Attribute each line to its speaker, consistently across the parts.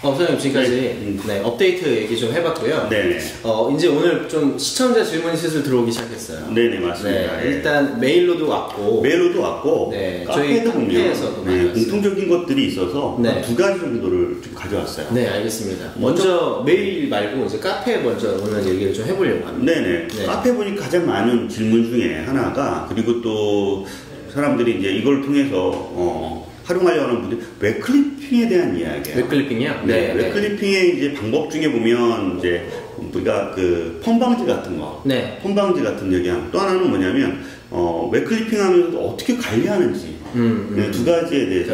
Speaker 1: 선생님 지금까지 네, 업데이트 얘기 좀 해봤고요.
Speaker 2: 네네.
Speaker 1: 이제 오늘 좀 시청자 질문이 슬슬 들어오기 시작했어요.
Speaker 2: 네네, 맞습니다.
Speaker 1: 네, 일단 메일로도 왔고,
Speaker 2: 네, 저희 카페에서도 네, 공통적인 것들이 있어서
Speaker 1: 네.
Speaker 2: 두 가지 정도를 좀 가져왔어요.
Speaker 1: 네, 알겠습니다. 먼저 메일 말고 이제 카페 먼저 오늘 얘기를 좀 해보려고 합니다.
Speaker 2: 네네. 네. 카페 보니까 가장 많은 질문 중에 하나가, 그리고 또 사람들이 이제 이걸 통해서 활용하려고 하는 분들이 웹클리핑에 대한 이야기예요.
Speaker 1: 웹클리핑이요?
Speaker 2: 네. 웹클리핑의 이제 방법 중에 보면 이제 우리가 그 펌 방지 같은 거,
Speaker 1: 네.
Speaker 2: 펌 방지 같은 얘기하면 또 하나는 뭐냐면 웹클리핑하면서 어떻게 관리하는지 네, 두 가지에 대해서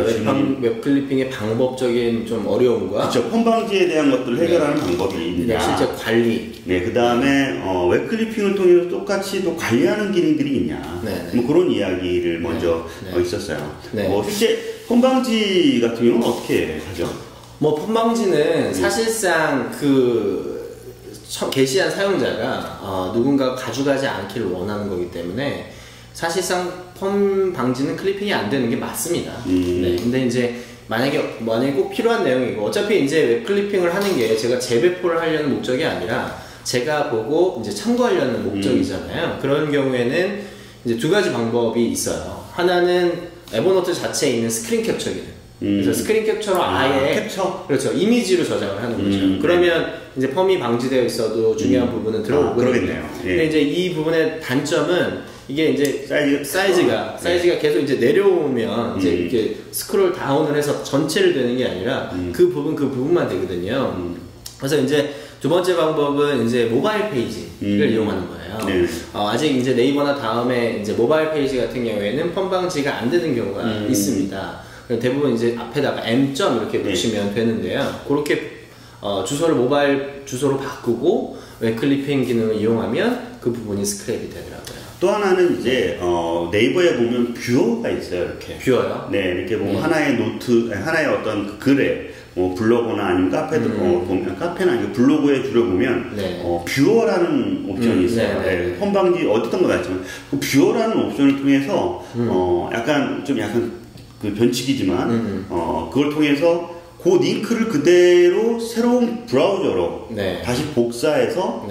Speaker 1: 웹클리핑의 방법적인 좀 어려움과
Speaker 2: 그렇죠. 펌 방지에 대한 것들을 해결하는 방법이 있느냐,
Speaker 1: 실제 관리.
Speaker 2: 네, 그 다음에 웹클리핑을 통해서 똑같이 또 관리하는 기능들이 있냐, 뭐 그런 이야기를 먼저 있었어요.
Speaker 1: 네.
Speaker 2: 실제 펌 방지 같은 경우는 어떻게 하죠?
Speaker 1: 펌 방지는 사실상 게시한 사용자가 누군가 가져가지 않기를 원하는 거기 때문에 사실상 펌 방지는 클리핑이 안 되는 게 맞습니다. 네, 근데 이제 만약에 꼭 필요한 내용이고, 어차피 이제 웹 클리핑을 하는 게 제가 재배포를 하려는 목적이 아니라 제가 보고 이제 참고하려는 목적이잖아요. 그런 경우에는 이제 두 가지 방법이 있어요. 하나는 에버노트 자체에 있는 스크린 캡처 기능. 그래서 스크린 캡처로 아예 그렇죠, 이미지로 저장을 하는 거죠. 그러면 이제 펌이 방지되어 있어도 중요한 부분은 들어오거든요. 근데 이제 이 부분의 단점은 이게 이제 사이즈가 계속 이제 내려오면 이제 이렇게 스크롤 다운을 해서 전체를 되는 게 아니라 그 부분만 되거든요. 그래서 이제 두 번째 방법은 이제 모바일 페이지를 이용하는 거예요. 아직 이제 네이버나 다음에 이제 모바일 페이지 같은 경우에는 펌 방지가 안 되는 경우가 있습니다. 대부분 이제 앞에다가 M. 이렇게 붙이면 되는데요. 그렇게 모바일 주소로 바꾸고 웹클리핑 기능을 이용하면 그 부분이 스크랩이 되더라고요.
Speaker 2: 또 하나는 이제 네이버에 보면 뷰어가 있어요. 이렇게
Speaker 1: 뷰어요?
Speaker 2: 네, 이렇게 보면 하나의 노트, 하나의 어떤 그 글에 블로그나 아니면 카페도 보면, 카페나 아니면 블로그에 주로 보면 뷰어라는 옵션이 있어요. 네, 펌 방지 어디든 거 같지만 그 뷰어라는 옵션을 통해서 약간 그 변칙이지만 그걸 통해서 그 링크를 그대로 새로운 브라우저로 다시 복사해서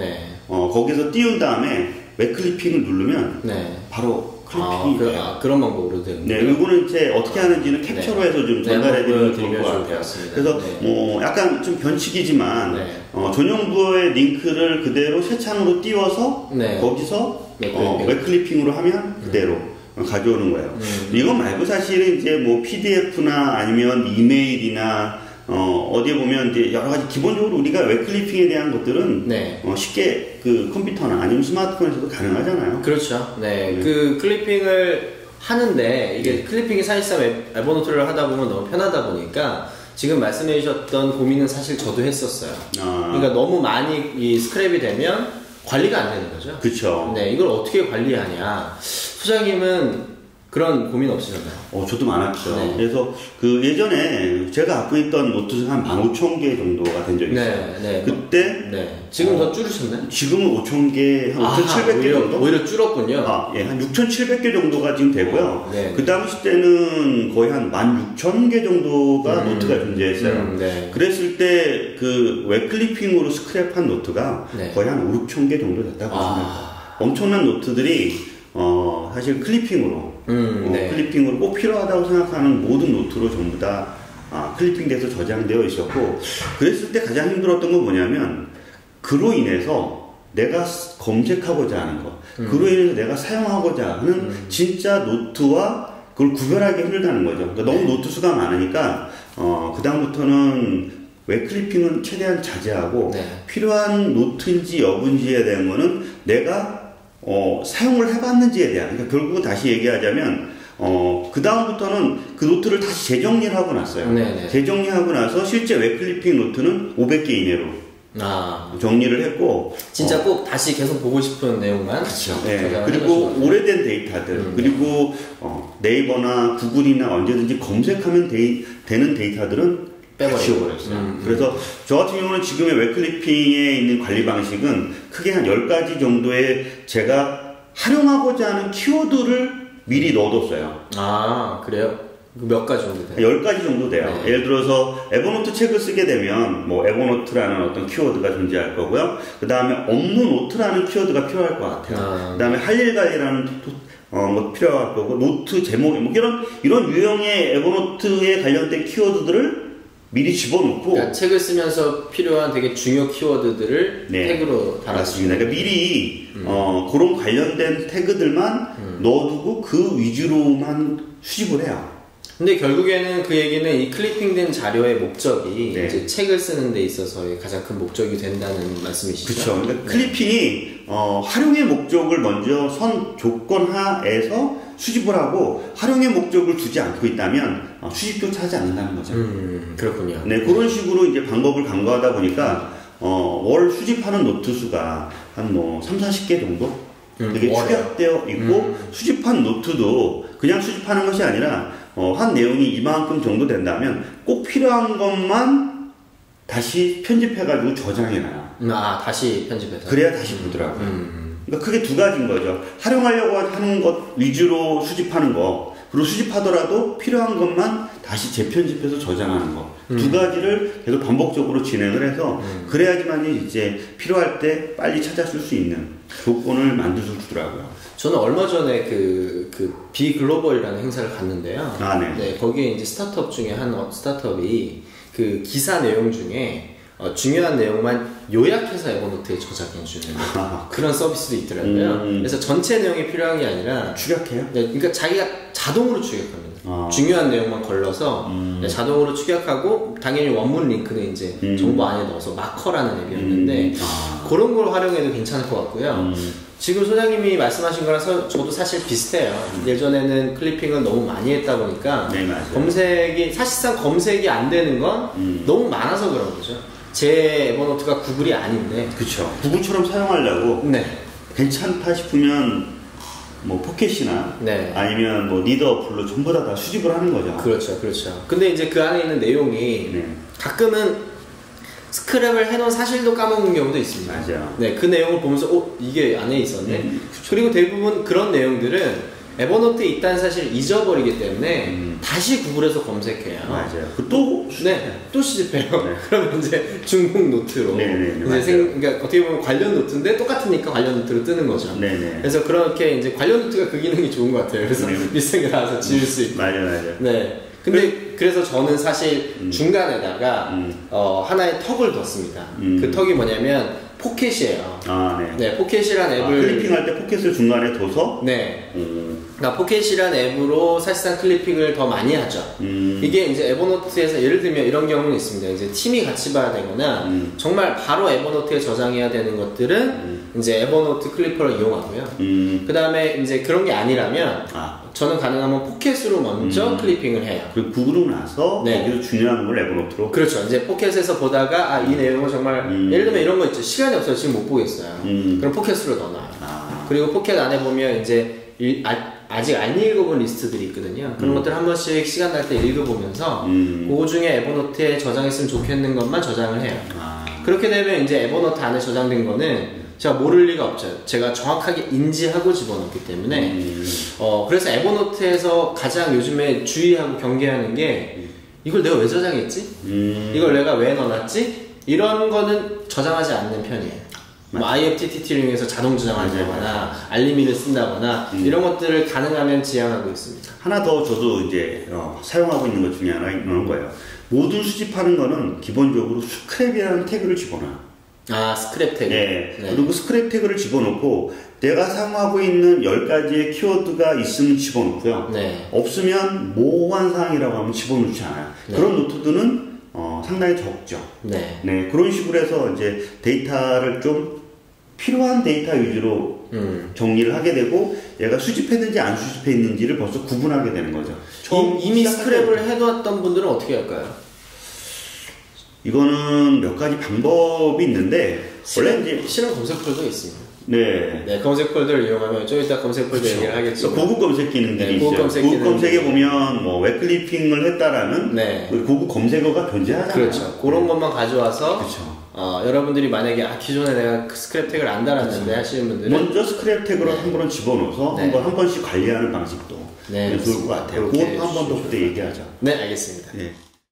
Speaker 2: 거기서 띄운 다음에 웹클리핑을 누르면 바로 클리핑이 돼요.
Speaker 1: 그런 방법으로 되는
Speaker 2: 거예요. 네, 이거는 이제 어떻게 하는지는 캡처로 해서 좀 전달해드리면 좋을 것 같아요. 그래서 약간 좀 변칙이지만 전용 뷰어의 링크를 그대로 새 창으로 띄워서 거기서 웹클리핑으로 하면 그대로 가져오는 거예요. 이거 말고 사실은 이제 뭐 PDF나 아니면 이메일이나 어디에 보면 이제 여러 가지 기본적으로 우리가 웹클리핑에 대한 것들은 쉽게 그 컴퓨터나 아니면 스마트폰에서도 가능하잖아요.
Speaker 1: 그렇죠. 네, 그 클리핑을 하는데 이게 클리핑이 사실상 에버노트를 하다 보면 너무 편하다 보니까 지금 말씀해 주셨던 고민은 사실 저도 했었어요. 그러니까 너무 많이 이 스크랩이 되면 관리가 안 되는 거죠.
Speaker 2: 그렇죠.
Speaker 1: 네, 이걸 어떻게 관리하냐. 소장님은 그런 고민 없으셨나요?
Speaker 2: 저도 많았죠. 그래서 그 예전에 제가 갖고 있던 노트가 한 15,000개 정도가 된 적이 있어요. 그때
Speaker 1: 지금 더 줄으셨나요?
Speaker 2: 지금은 5,000개, 한 5,700개 정도?
Speaker 1: 오히려 줄었군요.
Speaker 2: 예, 한 6,700개 정도가 지금 되고요. 그 당시 때는 거의 한 16,000개 정도가 노트가 존재했어요. 그랬을 때 그 웹클리핑으로 스크랩한 노트가 거의 한 5, 6,000개 정도 됐다고 보시면 엄청난 노트들이 사실 클리핑으로 클리핑으로 꼭 필요하다고 생각하는 모든 노트로 전부 다 클리핑돼서 저장되어 있었고, 그랬을 때 가장 힘들었던 건 뭐냐면 그로 인해서 내가 검색하고자 하는 것, 그로 인해서 내가 사용하고자 하는 진짜 노트와 그걸 구별하기 힘들다는 거죠. 그러니까 너무 노트 수가 많으니까 그 다음부터는 웹클리핑은 최대한 자제하고 필요한 노트인지 여부인지에 대한 거는 내가 사용을 해봤는지에 대한, 그러니까 결국은 다시 얘기하자면 그 다음부터는 그 노트를 다시 재정리를 하고 났어요. 재정리하고 나서 실제 웹클리핑 노트는 500개 이내로 정리를 했고,
Speaker 1: 진짜 꼭 다시 계속 보고 싶은 내용만.
Speaker 2: 그렇죠. 그리고 오래된 데이터들, 그리고 네이버나 구글이나 언제든지 검색하면 되는 데이터들은 지워버렸어요. 그래서 저 같은 경우는 지금의 웹클리핑에 있는 관리 방식은 크게 한 10가지 정도의 제가 활용하고자 하는 키워드를 미리 넣어뒀어요.
Speaker 1: 그래요? 몇 가지 정도 돼요?
Speaker 2: 10가지 정도 돼요. 네. 예를 들어서 에버노트 책을 쓰게 되면 뭐 에버노트라는 어떤 키워드가 존재할 거고요. 그 다음에 업무 노트라는 키워드가 필요할 것 같아요. 그 다음에 할 일 관리라는 뭐 필요할 거고, 노트 제목, 뭐 이런 유형의 에버노트에 관련된 키워드들을 미리 집어넣고,
Speaker 1: 그러니까 책을 쓰면서 필요한 되게 중요 키워드들을 네. 태그로 달았습니다.
Speaker 2: 그러니까 미리 그런 관련된 태그들만 넣어두고 그 위주로만 수집을 해요.
Speaker 1: 근데 결국에는 그 얘기는 이 클리핑된 자료의 목적이
Speaker 2: 네.
Speaker 1: 이제 책을 쓰는 데 있어서의 가장 큰 목적이 된다는 말씀이시죠?
Speaker 2: 그렇죠. 그러니까 클리핑이 활용의 목적을 먼저 선 조건 하에서 수집을 하고 활용의 목적을 두지 않고 있다면 수집조차 하지 않는다는 거죠.
Speaker 1: 그렇군요.
Speaker 2: 네, 그런 식으로 이제 방법을 강구하다 보니까 월 수집하는 노트 수가 한 뭐 30-40개 정도 되게 축약되어 있고 수집한 노트도 그냥 수집하는 것이 아니라 한 내용이 이만큼 정도 된다면 꼭 필요한 것만 다시 편집해가지고 저장해놔요.
Speaker 1: 다시 편집해서?
Speaker 2: 그래야 다시 보더라고요. 그러니까 그게 두 가지인 거죠. 활용하려고 하는 것 위주로 수집하는 거, 그리고 수집하더라도 필요한 것만 다시 재편집해서 저장하는 거. 두 가지를 계속 반복적으로 진행을 해서 그래야지만 이제 필요할 때 빨리 찾았을 수 있는 조건을 만들어 주더라고요.
Speaker 1: 저는 얼마 전에 그 비글로벌이라는 행사를 갔는데요. 네, 거기에 이제 스타트업 중에 한 스타트업이 그 기사 내용 중에 중요한 내용만 요약해서 에버노트에 저장해주는 그런 서비스도 있더라고요. 그래서 전체 내용이 필요한 게 아니라
Speaker 2: 축약해요?
Speaker 1: 네, 그러니까 자기가 자동으로 축약합니다. 중요한 내용만 걸러서 자동으로 축약하고 당연히 원문 링크는 이제 정보 안에 넣어서 마커라는 앱이었는데 그런 걸 활용해도 괜찮을 것 같고요. 지금 소장님이 말씀하신 거랑 저도 사실 비슷해요. 예전에는 클리핑을 너무 많이 했다 보니까
Speaker 2: 네,
Speaker 1: 검색이 사실상 검색이 안 되는 건 너무 많아서 그런 거죠. 제 에버노트가 구글이 아닌데.
Speaker 2: 그렇죠. 구글처럼 사용하려고
Speaker 1: 네.
Speaker 2: 괜찮다 싶으면 뭐 포켓이나
Speaker 1: 네.
Speaker 2: 아니면 뭐 리더 어플로 전부 다 수집을 하는 거죠.
Speaker 1: 그렇죠, 그렇죠. 근데 이제 그 안에 있는 내용이 가끔은 스크랩을 해놓은 사실도 까먹는 경우도 있습니다.
Speaker 2: 맞아요.
Speaker 1: 네, 그 내용을 보면서 이게 안에 있었네. 그리고 대부분 그런 내용들은 에버노트에 있다는 사실을 잊어버리기 때문에 다시 구글에서 검색해요.
Speaker 2: 맞아요.
Speaker 1: 또 수집해요. 네. 그러면 이제 중복 노트로. 그러니까 어떻게 보면 관련 노트인데 똑같으니까 관련 노트로 뜨는 거죠. 그래서 그렇게 이제 관련 노트가 그 기능이 좋은 것 같아요. 그래서 비슷한 게 나와서 지울 수 있고.
Speaker 2: 맞아요.
Speaker 1: 네. 근데 그래서 저는 사실 중간에다가 하나의 턱을 뒀습니다. 그 턱이 뭐냐면 포켓이에요. 네, 포켓이란 앱을
Speaker 2: 클리핑할 때 포켓을 중간에 둬서.
Speaker 1: 네. 그러니까 포켓이란 앱으로 사실상 클리핑을 더 많이 하죠. 이게 이제 에버노트에서 예를 들면 이런 경우는 있습니다. 이제 팀이 같이 봐야 되거나 정말 바로 에버노트에 저장해야 되는 것들은 이제 에버노트 클리퍼를 이용하고요. 그 다음에 이제 그런 게 아니라면 저는 가능하면 포켓으로 먼저 클리핑을 해요.
Speaker 2: 그리고 구글은 나서 거기서 중요한 걸 에버노트로.
Speaker 1: 그렇죠. 이제 포켓에서 보다가 이 내용은 정말 예를 들면 이런 거 있죠. 시간이 없어서 지금 못 보겠어요. 그럼 포켓으로 넣어놔요. 그리고 포켓 안에 보면 이제 아직 안 읽어본 리스트들이 있거든요. 그런 것들 한 번씩 시간 날 때 읽어보면서 그 중에 에버노트에 저장했으면 좋겠는 것만 저장을 해요. 그렇게 되면 이제 에버노트 안에 저장된 거는 제가 모를 리가 없죠. 제가 정확하게 인지하고 집어넣기 때문에 그래서 에버노트에서 가장 요즘에 주의하고 경계하는 게 이걸 내가 왜 저장했지? 이걸 내가 왜 넣어놨지? 이런 거는 저장하지 않는 편이에요. 뭐 IFTTT를 이용해서 자동 저장한다거나 알림이를 쓴다거나 이런 것들을 가능하면 지향하고 있습니다.
Speaker 2: 하나 더 저도 이제 사용하고 있는 것 중에 하나 있는 거예요. 모든 수집하는 거는 기본적으로 스크랩이라는 태그를 집어넣어요.
Speaker 1: 스크랩 태그.
Speaker 2: 네. 그리고 스크랩 태그를 집어넣고 내가 사용하고 있는 10가지의 키워드가 있으면 집어넣고요. 없으면 모호한 사항이라고 하면 집어넣지 않아요. 그런 노트들은 상당히 적죠. 그런 식으로 해서 이제 데이터를 좀 필요한 데이터 위주로 정리를 하게 되고 얘가 수집했는지 안 수집했는지를 벌써 구분하게 되는 거죠.
Speaker 1: 이미 스크랩을 해두었던 분들은 어떻게 할까요?
Speaker 2: 이거는 몇 가지 방법이 있는데
Speaker 1: 원래 이제 실험 검색 폴더가 있습니다.
Speaker 2: 네,
Speaker 1: 검색 폴더를 이용하면 좀 이따 검색 폴더 얘기를 하겠지만
Speaker 2: 고급 검색 기능들이 있어요. 고급 검색에 보면 뭐 웹클리핑을 했다라는 고급 검색어가 존재하잖아요.
Speaker 1: 그렇죠. 그런 것만 가져와서 여러분들이 만약에 기존에 내가 스크랩 태그를 안 달았는데 하시는 분들은
Speaker 2: 먼저 스크랩 태그를 한 번은 집어넣어서 한 번씩 관리하는 방식도 좋을 것 같아요. 그것도 한 번 더 그때 얘기하자.
Speaker 1: 네, 알겠습니다.
Speaker 2: 네.